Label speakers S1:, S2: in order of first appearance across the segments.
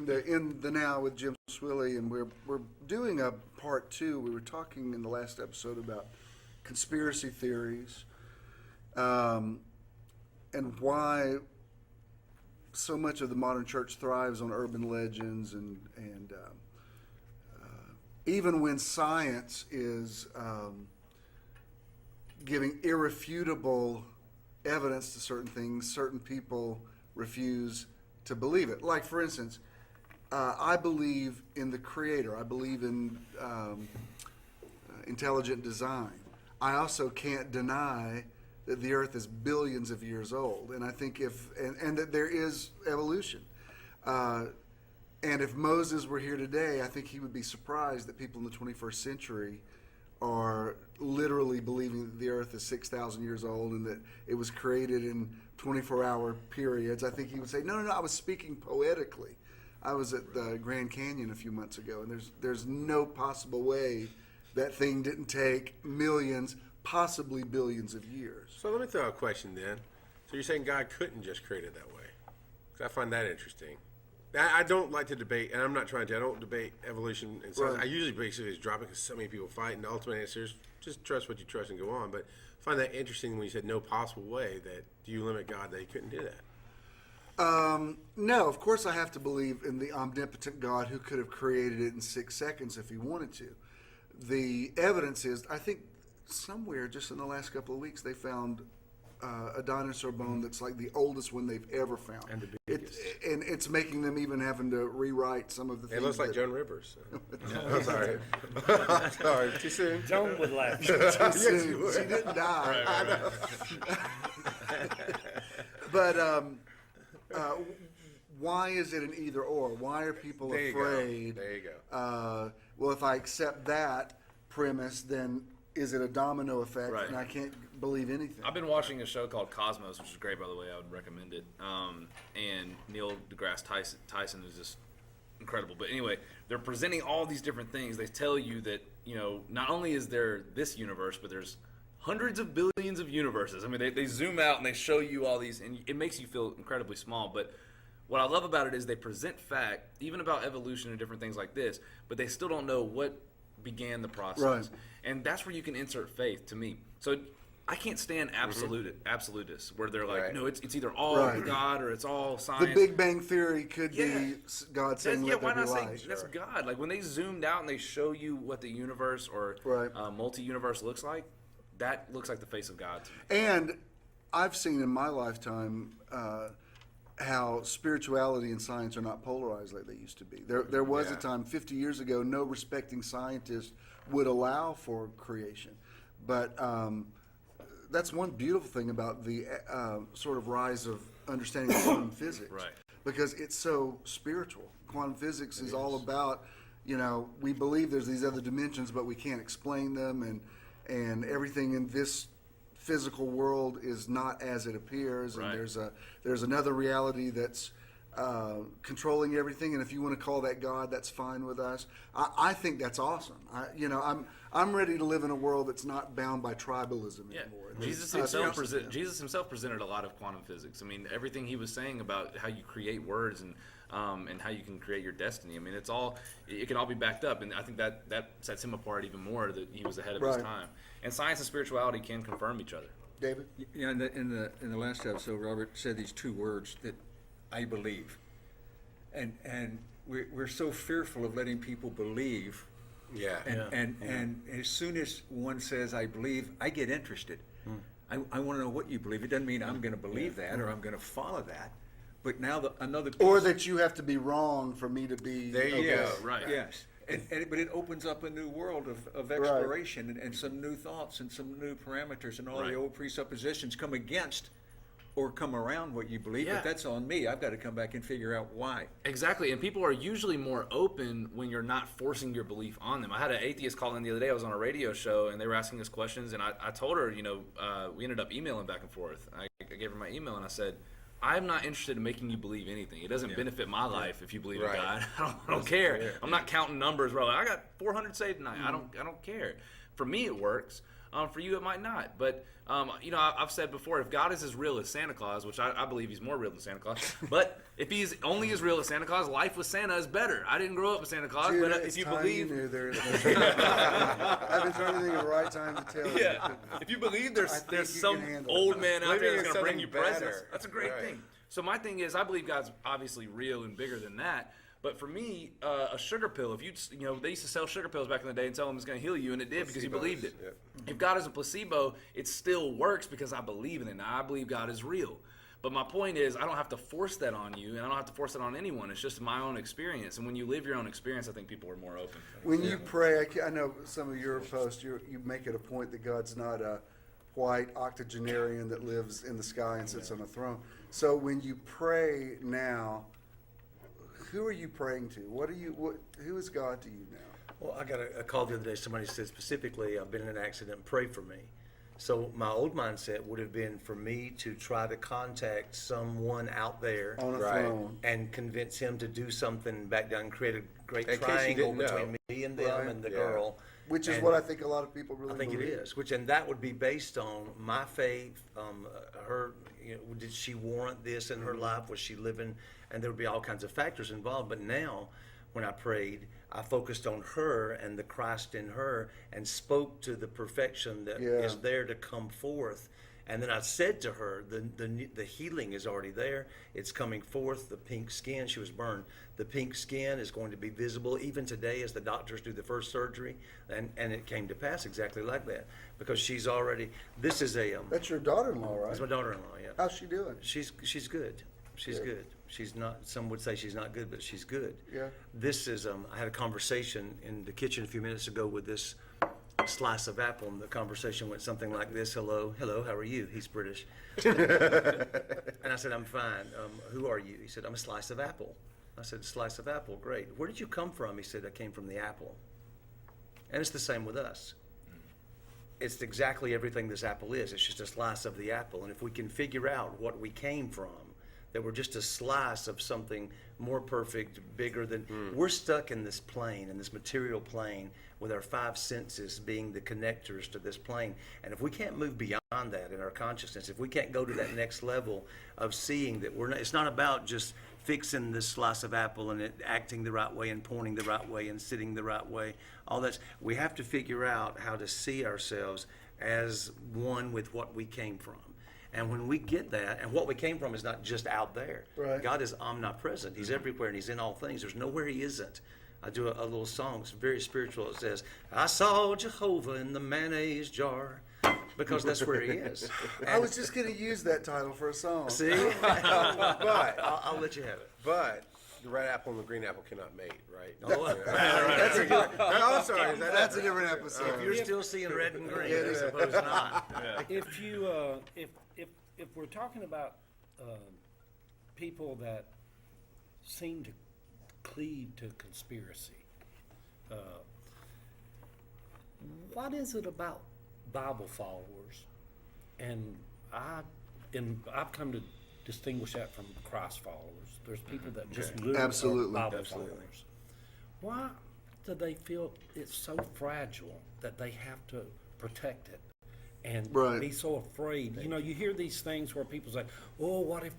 S1: in the Now with Jim Swilley, and we're doing a part 2. We were talking in the last episode about conspiracy theories, and why so much of the modern church thrives on urban legends, and even when science is giving irrefutable evidence to certain things, certain people refuse to believe it. Like, for instance, I believe in the Creator. I believe in intelligent design. I also can't deny that the Earth is billions of years old, and I think and that there is evolution. And if Moses were here today, I think he would be surprised that people in the 21st century are literally believing that the Earth is 6,000 years old and that it was created in 24-hour periods. I think he would say, no, I was speaking poetically. I was at the Grand Canyon a few months ago, and there's no possible way that thing didn't take millions, possibly billions of years.
S2: So let me throw out a question then. So you're saying God couldn't just create it that way? Because I find that interesting. I don't like to debate, and I'm not trying to. I don't debate evolution and science. Right. I usually basically just drop it because so many people fight, and the ultimate answer is just trust what you trust and go on. But I find that interesting when you said no possible way. That do you limit God that he couldn't do that?
S1: No, of course I have to believe in the omnipotent God who could have created it in 6 seconds if he wanted to. The evidence is, I think somewhere just in the last couple of weeks they found a dinosaur bone that's like the oldest one they've ever found.
S2: And the biggest.
S1: And it's making them even having to rewrite some of the things.
S2: It looks like Joan Rivers. I'm sorry. I'm sorry. Too soon?
S3: Joan would laugh.
S1: Too soon. She didn't die.
S3: Right.
S1: But why is it an either or? Why are people afraid?
S2: There you go.
S1: Well, if I accept that premise, then is it a domino effect?
S4: Right.
S1: And I can't believe anything.
S4: I've been watching a show called Cosmos, which is great, by the way. I would recommend it. And Neil deGrasse Tyson is just incredible. But anyway, they're presenting all these different things. They tell you that, not only is there this universe, but there's hundreds of billions of universes. I mean, they zoom out and they show you all these, and it makes you feel incredibly small. But what I love about it is they present fact, even about evolution and different things like this, but they still don't know what began the process.
S1: Right.
S4: And that's where you can insert faith to me. So I can't stand absolutists where they're like,
S2: Right.
S4: no, it's either all God or it's all science.
S1: The Big Bang Theory could be God saying, let
S4: why
S1: there be
S4: not
S1: light.
S4: say that's God? Like when they zoomed out and they show you what the universe or multi-universe looks like, that looks like the face of God to me.
S1: And I've seen in my lifetime how spirituality and science are not polarized like they used to be. There was a time 50 years ago, no respecting scientist would allow for creation. But that's one beautiful thing about the sort of rise of understanding of quantum physics.
S4: Right.
S1: Because it's so spiritual. Quantum physics is all about, we believe there's these other dimensions, but we can't explain them, and everything in this physical world is not as it appears, and there's another reality that's controlling everything, and if you want to call that God, that's fine with us. I think that's awesome. I'm ready to live in a world that's not bound by tribalism anymore.
S4: Jesus himself presented a lot of quantum physics. I mean, everything he was saying about how you create words and how you can create your destiny. I mean, it can all be backed up, and I think that sets him apart even more, that he was ahead of his time. And science and spirituality can confirm each other.
S1: David?
S5: Yeah, in the last episode, Robert said these two words that I believe, and we're so fearful of letting people believe.
S2: Yeah.
S5: And as soon as one says I believe, I get interested. I want to know what you believe. It doesn't mean I'm going to believe that or I'm going to follow that. But now another piece,
S1: or that you have to be wrong for me to be.
S2: There you go.
S4: Right.
S5: Yes. But it opens up a new world of exploration and some new thoughts and some new parameters, and all the old presuppositions come against or come around what you believe. But that's on me. I've got to come back and figure out why.
S4: Exactly. And people are usually more open when you're not forcing your belief on them. I had an atheist call in the other day. I was on a radio show, and they were asking us questions, and I told her, we ended up emailing back and forth. I gave her my email, and I said, I'm not interested in making you believe anything. It doesn't benefit my life if you believe in God. I don't care. I'm not counting numbers. Where I got 400 saved tonight. I don't care. For me, it works. For you, it might not. But, I've said before, if God is as real as Santa Claus, which I believe he's more real than Santa Claus, but if he's only as real as Santa Claus, life with Santa is better. I didn't grow up with Santa Claus,
S1: Dude,
S4: but
S1: it's
S4: if you
S1: time
S4: believe...
S1: knew there is I've been trying to think of the right time to tell you.
S4: Yeah, if you believe there's
S1: think you
S4: some
S1: can handle
S4: old
S1: it.
S4: man out
S2: Living
S4: there
S2: in
S4: that's going to bring
S2: something
S4: you presents,
S2: better.
S4: that's a great
S2: Right.
S4: thing. So my thing is, I believe God's obviously real and bigger than that. But for me, a sugar pill, if they used to sell sugar pills back in the day and tell them it's going to heal you, and it did because you believed it.
S2: Yep.
S4: If God is a placebo, it still works because I believe in it. Now, I believe God is real. But my point is, I don't have to force that on you, and I don't have to force it on anyone. It's just my own experience. And when you live your own experience, I think people are more open.
S1: When you pray, I know some of your posts, you make it a point that God's not a white octogenarian that lives in the sky and sits on a throne. So when you pray now, who are you praying to? Who is God to you now?
S3: Well, I got a call the other day. Somebody said specifically, I've been in an accident, pray for me. So my old mindset would have been for me to try to contact someone out there
S1: On a
S2: Right.
S1: throne.
S3: and convince him to do something back down, create a great
S2: In case you
S3: triangle
S2: didn't know.
S3: between me and them
S1: Right.
S3: and the
S2: Yeah.
S3: girl.
S1: Which is
S3: And
S1: what I think a lot of people really
S3: I think
S1: believe.
S3: it is. And that would be based on my faith, her, did she warrant this in her life? Was she living? And there would be all kinds of factors involved. But now, when I prayed, I focused on her and the Christ in her and spoke to the perfection that
S1: Yeah.
S3: is there to come forth. And then I said to her, the healing is already there. It's coming forth. The pink skin, she was burned. The pink skin is going to be visible even today as the doctors do the first surgery. And it came to pass exactly like that. Because she's already, this is a,
S1: That's your daughter-in-law, right?
S3: that's my daughter-in-law, yeah.
S1: How's she doing?
S3: She's good. She's
S1: Good.
S3: good. She's not, some would say she's not good, but she's good.
S1: Yeah.
S3: This is, I had a conversation in the kitchen a few minutes ago with this slice of apple, and the conversation went something like this: hello, how are you? He's British. And I said, I'm fine. Who are you? He said, I'm a slice of apple. I said, slice of apple, great. Where did you come from? He said, I came from the apple. And it's the same with us. It's exactly everything this apple is. It's just a slice of the apple. And if we can figure out what we came from, that we're just a slice of something more perfect, bigger than, we're stuck in this plane, in this material plane, with our five senses being the connectors to this plane. And if we can't move beyond that in our consciousness, if we can't go to that next level of seeing that we're not, it's not about just fixing this slice of apple and it acting the right way and pointing the right way and sitting the right way, all that. We have to figure out how to see ourselves as one with what we came from. And when we get that, and what we came from is not just out there.
S1: Right.
S3: God is omnipresent. He's everywhere and he's in all things. There's nowhere he isn't. I do a little song, it's very spiritual. It says, I saw Jehovah in the mayonnaise jar, because that's where he is.
S1: I was just going to use that title for a song.
S3: See?
S2: But
S3: I'll let you have it.
S2: but the red apple and the green apple cannot mate, right?
S3: Oh,
S1: That's a good,
S2: Oh, sorry.
S1: that's a different episode.
S3: If you're still seeing red and green,
S1: Yeah,
S3: I suppose not.
S6: If you if we're talking about people that seem to cleave to conspiracy, what is it about Bible followers? And I've come to distinguish that from Christ followers. There's people that just literally
S1: Absolutely.
S6: are Bible
S3: Absolutely.
S6: followers. Why do they feel it's so fragile that they have to protect it and
S1: Right.
S6: be so afraid? You know, you hear these things where people say, "Oh, what if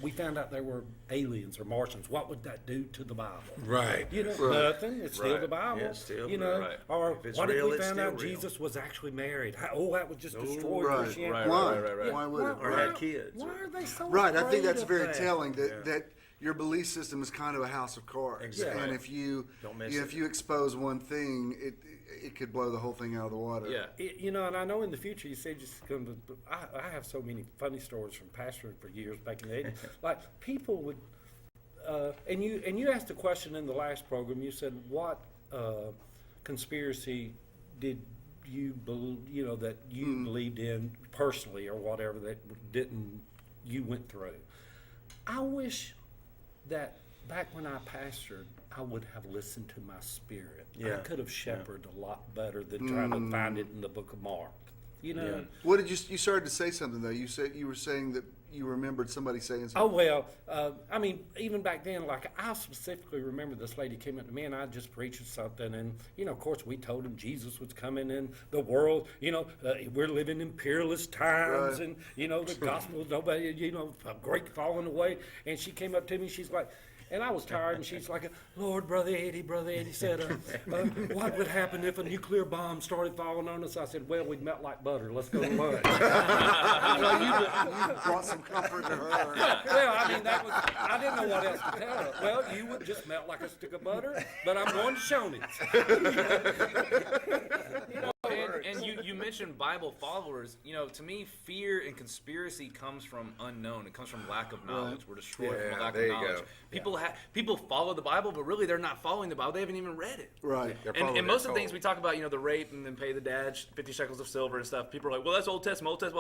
S6: we found out there were aliens or Martians? What would that do to the Bible?"
S2: Right.
S6: You know,
S1: Right.
S6: nothing. It's still the Bible.
S3: Yeah, it's still,
S6: you know,
S4: right.
S6: or
S3: If it's
S6: what
S3: real,
S6: if we
S3: it's
S6: found
S3: still
S6: out
S3: real.
S6: Jesus was actually married? That would just destroy
S1: Right.
S6: Christianity.
S4: Right,
S1: Why?
S4: right.
S1: Why would it?
S3: Or had kids.
S6: Why are they so
S1: Right, I think
S6: afraid
S1: that's
S6: of
S1: very
S6: that?
S1: telling that your belief system is kind of a house of cards.
S3: Exactly.
S1: And if you
S3: Don't mess
S1: if
S3: it.
S1: you expose one thing, it could blow the whole thing out of the water.
S4: Yeah.
S6: You know, and I know in the future you said just going to. I have so many funny stories from pastoring for years back in the 80s. Like people would, and you asked a question in the last program. You said, "What conspiracy did you that you believed in personally, or whatever that you went through?" I wish that back when I pastored, I would have listened to my spirit. I
S3: Yeah.
S6: could have shepherded a lot better than trying to find it in the book of Mark. you know.
S1: What did you started to say something though? You were saying that you remembered somebody saying something.
S6: Oh, well, I mean, even back then, like, I specifically remember this lady came up to me and I just preached something. And, you know, of course, we told him Jesus was coming in the world. You know, we're living in peerless times.
S1: Right.
S6: And, you know, the gospel, nobody, you know, a great falling away. And she came up to me, she's like, and I was tired, and she's like, Lord, Brother Eddie said, what would happen if a nuclear bomb started falling on us? I said, well, we'd melt like butter. Let's go to lunch.
S1: Well, you brought some comfort to her.
S6: Well, I mean, I didn't know what else to tell her. Well, you would just melt like a stick of butter, but I'm going to Shoney's.
S4: And you mentioned Bible followers. You know, to me, fear and conspiracy comes from unknown. It comes from lack of knowledge. We're destroyed from a lack
S2: there
S4: of
S2: you
S4: knowledge.
S2: go.
S4: People follow the Bible, but really they're not following the Bible. They haven't even read it.
S1: Right.
S4: And most of the things we talk about, you know, the rape and then pay the dad 50 shekels of silver and stuff, people are like, well, that's Old Testament. Okay,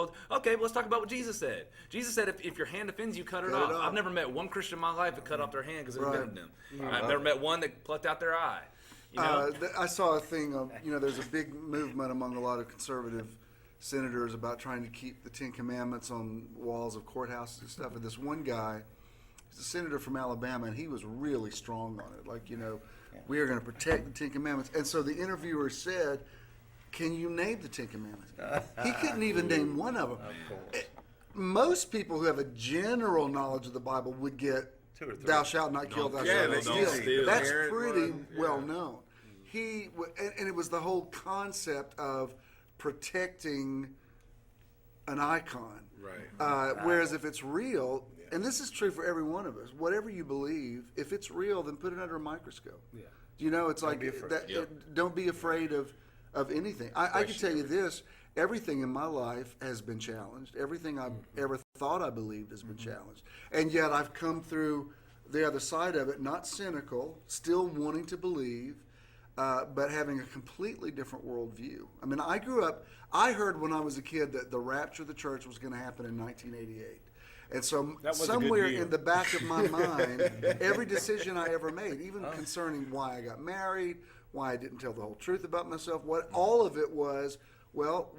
S4: well, let's talk about what Jesus said. Jesus said if your hand offends you, cut it off. I've never met one Christian in my life that cut off their hand because it offended them. I've never met one that plucked out their eye. You know?
S1: I saw a thing of, you know, there's a big movement among a lot of conservative senators about trying to keep the Ten Commandments on walls of courthouses and stuff. And this one guy, he's a senator from Alabama, and he was really strong on it. Like, you know, we are going to protect the Ten Commandments. And so the interviewer said, can you name the Ten Commandments? He couldn't even name one of them.
S3: Of course.
S1: Most people who have a general knowledge of the Bible would get, thou shalt not kill, thou shalt not steal. That's pretty well known. And it was the whole concept of protecting an icon.
S2: Right.
S1: Whereas if it's real, and this is true for every one of us, whatever you believe, if it's real, then put it under a microscope. Yeah. You know, it's like don't be afraid of anything. I can tell you this. Everything in my life has been challenged. Everything I've ever thought I believed has been challenged. And yet I've come through the other side of it, not cynical, still wanting to believe, but having a completely different worldview. I mean, I heard when I was a kid that the rapture of the church was going to happen in 1988. And so somewhere in the back of my mind, every decision I ever made, even concerning why I got married, why I didn't tell the whole truth about myself, all of it was, well,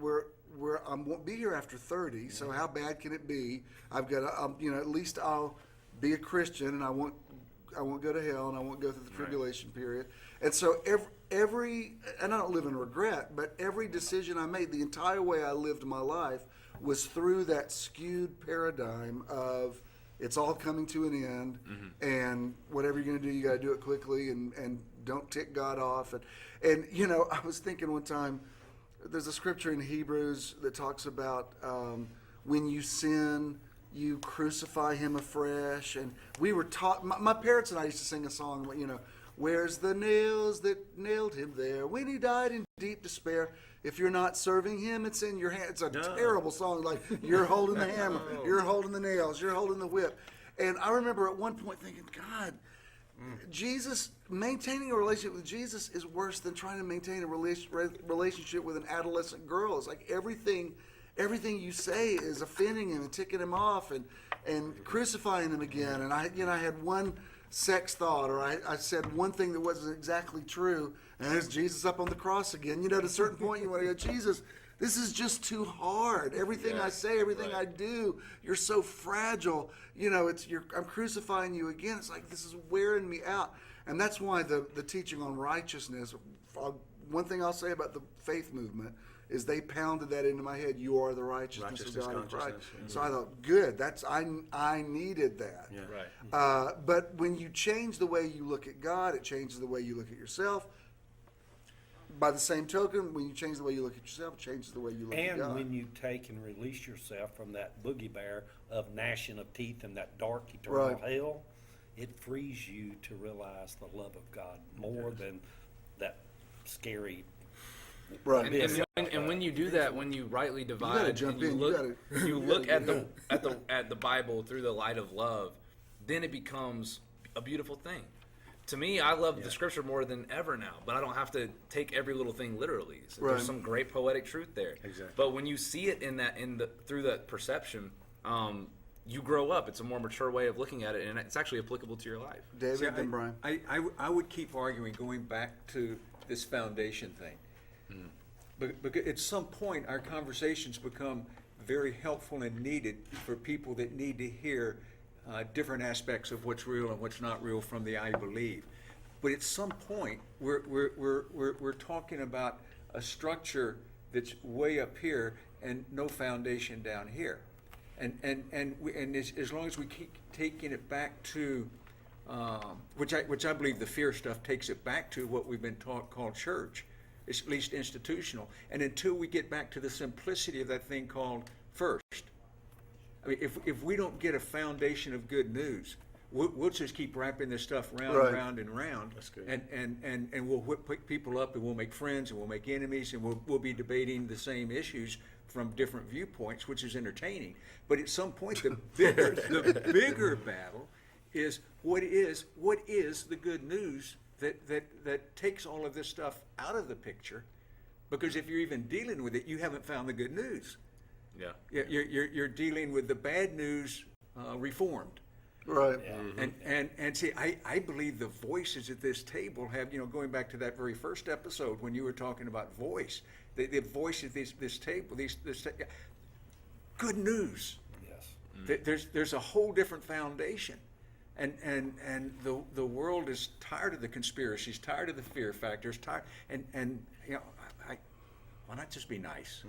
S1: I won't be here after 30, so how bad can it be? I've got to, you know, at least I'll be a Christian, and I won't go to hell, and I won't go through the tribulation period. And so every, and I don't live in regret, but every decision I made, the entire way I lived my life, was through that skewed paradigm of it's all coming to an end, and whatever you're going to do, you got to do it quickly, and don't tick God off. And you know, I was thinking one time, there's a scripture in Hebrews that talks about when you sin, you crucify him afresh. And we were taught, my parents and I used to sing a song, you know, where's the nails that nailed him there when he died in deep despair? If you're not serving him, it's in your hand. It's a terrible song. Like, you're holding the hammer, you're holding the nails, you're holding the whip. And I remember at one point thinking, God, maintaining a relationship with Jesus is worse than trying to maintain a relationship with an adolescent girl. It's like everything you say is offending him and ticking him off and crucifying him again. And I had one sex thought, or I said one thing that wasn't exactly true, and there's Jesus up on the cross again. You know, at a certain point you want to go, Jesus, this is just too hard. Everything I say, everything I do, you're so fragile. You know, I'm crucifying you again. It's like, this is wearing me out. And that's why the teaching on righteousness, one thing I'll say about the faith movement is they pounded that into my head. You are the righteousness of God in Christ. So I thought, good. I needed that.
S3: Yeah.
S4: Right.
S1: But when you change the way you look at God, it changes the way you look at yourself. By the same token, when you change the way you look at yourself, it changes the way you look at God.
S6: And when you take and release yourself from that boogie bear of gnashing of teeth and that dark eternal hell, it frees you to realize the love of God more than that scary.
S1: Right.
S4: And when you do that, when you rightly divide,
S1: jump
S4: and
S1: in.
S4: you look at the Bible through the light of love, then it becomes a beautiful thing. To me, I love the scripture more than ever now, but I don't have to take every little thing literally. So there's some great poetic truth there.
S3: Exactly.
S4: But when you see it through that perception, you grow up. It's a more mature way of looking at it, and it's actually applicable to your life.
S1: David and Brian.
S5: I would keep arguing, going back to this foundation thing. But at some point, our conversations become very helpful and needed for people that need to hear different aspects of what's real and what's not real from the I believe. But at some point, we're talking about a structure that's way up here and no foundation down here. And as long as we keep taking it back to, which I believe the fear stuff takes it back to what we've been taught called church, it's at least institutional. And until we get back to the simplicity of that thing called first, I mean, if we don't get a foundation of good news, we'll just keep wrapping this stuff round and round and round.
S2: That's good.
S5: And we'll whip people up, and we'll make friends, and we'll make enemies, and we'll be debating the same issues from different viewpoints, which is entertaining. But at some point, the bigger battle is what is the good news that takes all of this stuff out of the picture? Because if you're even dealing with it, you haven't found the good news.
S4: Yeah.
S5: You're dealing with the bad news reformed.
S1: Right.
S5: And see, I believe the voices at this table have, going back to that very first episode when you were talking about voice, the voice at this table, good news.
S6: Yes.
S5: There's a whole different foundation. And the world is tired of the conspiracies, tired of the fear factors, tired, and why not just be nice?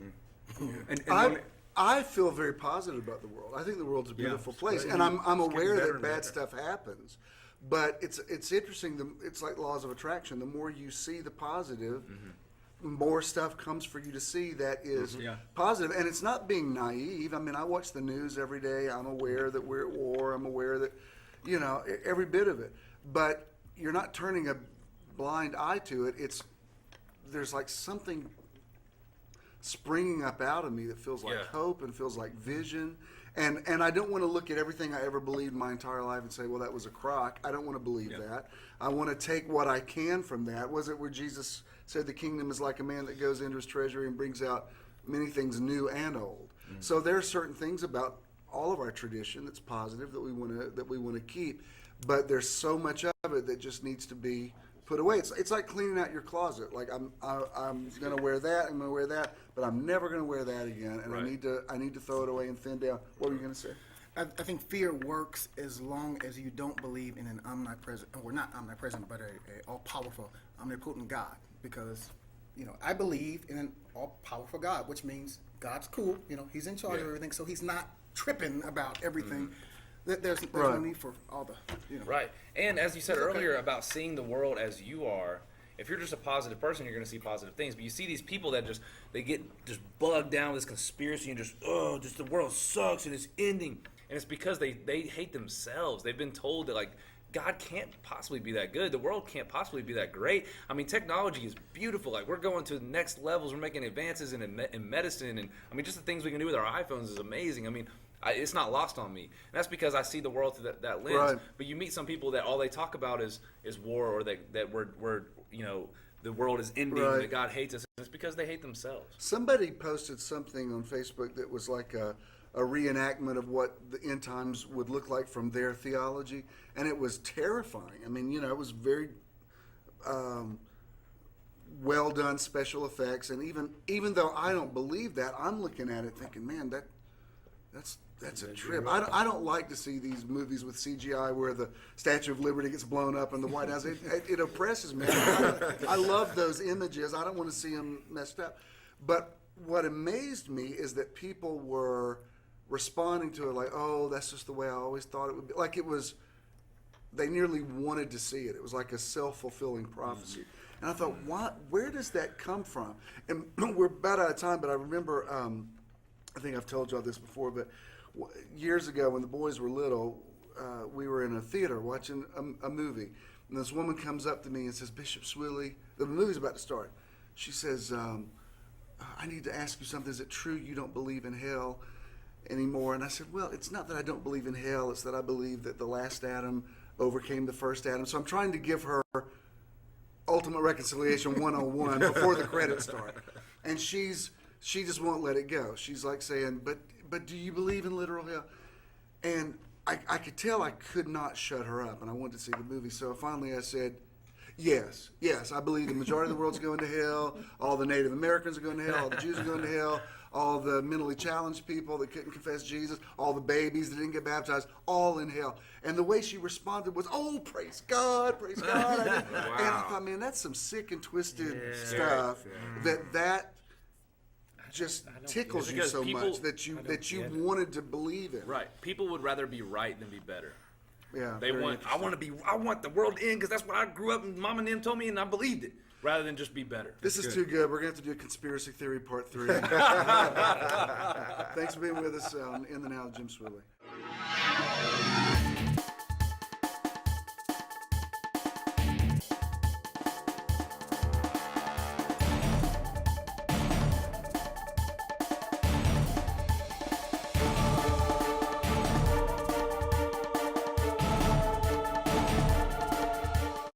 S1: I feel very positive about the world. I think the world's a beautiful place, and I'm aware that bad stuff happens. But it's interesting. It's like laws of attraction. The more you see the positive, more stuff comes for you to see that is positive. And it's not being naive. I mean, I watch the news every day. I'm aware that we're at war. I'm aware that, every bit of it. But you're not turning a blind eye to it. There's like something springing up out of me that feels like hope and feels like vision. And I don't want to look at everything I ever believed my entire life and say, well, that was a crock. I don't want to believe that. I want to take what I can from that. Was it where Jesus said the kingdom is like a man that goes into his treasury and brings out many things new and old? So there are certain things about all of our tradition that's positive that we want to keep, but there's so much of it that just needs to be put away. It's like cleaning out your closet. Like I'm going to wear that. I'm going to wear that, but I'm never going to wear that again. And I need to throw it away and thin down. What were you going to say?
S7: I think fear works as long as you don't believe in an omnipresent, or not omnipresent, but a all-powerful, omnipotent God. Because, I believe in an all-powerful God, which means God's cool. He's in charge of everything, so he's not tripping about everything. There's no need for all the,
S4: Right. And as you said earlier about seeing the world as you are, if you're just a positive person, you're going to see positive things. But you see these people that they get just bogged down with this conspiracy and just the world sucks and it's ending. And it's because they hate themselves. They've been told that, God can't possibly be that good. The world can't possibly be that great. I mean, technology is beautiful. We're going to the next levels. We're making advances in medicine. And, just the things we can do with our iPhones is amazing. It's not lost on me. And that's because I see the world through that lens.
S1: Right.
S4: But you meet some people that all they talk about is war, or that we're the world is ending, and that God hates us. And it's because they hate themselves.
S1: Somebody posted something on Facebook that was like a reenactment of what the end times would look like from their theology, and it was terrifying. It was very well done special effects, and even though I don't believe that, I'm looking at it thinking, man, that's a trip. I don't like to see these movies with CGI where the Statue of Liberty gets blown up in the White House. It oppresses me. I love those images. I don't want to see them messed up. But what amazed me is that people were responding to it like, oh, that's just the way I always thought it would be. Like they nearly wanted to see it. It was like a self-fulfilling prophecy. And I thought, where does that come from? And we're about out of time, but I remember, I think I've told y'all this before, but years ago when the boys were little, we were in a theater watching a movie. And this woman comes up to me and says, Bishop Swilley, the movie's about to start. She says, I need to ask you something. Is it true you don't believe in hell anymore? And I said, well, it's not that I don't believe in hell. It's that I believe that the last Adam overcame the first Adam. So I'm trying to give her Ultimate Reconciliation 101 before the credits start. And she just won't let it go. She's like saying, but do you believe in literal hell? And I could tell I could not shut her up, and I wanted to see the movie. So finally I said, Yes, I believe the majority of the world's going to hell. All the Native Americans are going to hell. All the Jews are going to hell. All the mentally challenged people that couldn't confess Jesus. All the babies that didn't get baptized, all in hell. And the way she responded was, "Oh, praise God, praise God." And I thought, man, that's some sick and twisted stuff. That just tickles you
S4: Because
S1: so
S4: people-
S1: much that you wanted to believe in.
S4: Right. People would rather be right than be better.
S1: Yeah.
S4: They
S1: very
S4: want. I want the world to end because that's what I grew up and mom and them told me and I believed it. Rather than just be better.
S1: This is too good. We're going to have to do a conspiracy theory part 3. Thanks for being with us in the Now, Jim Swilley.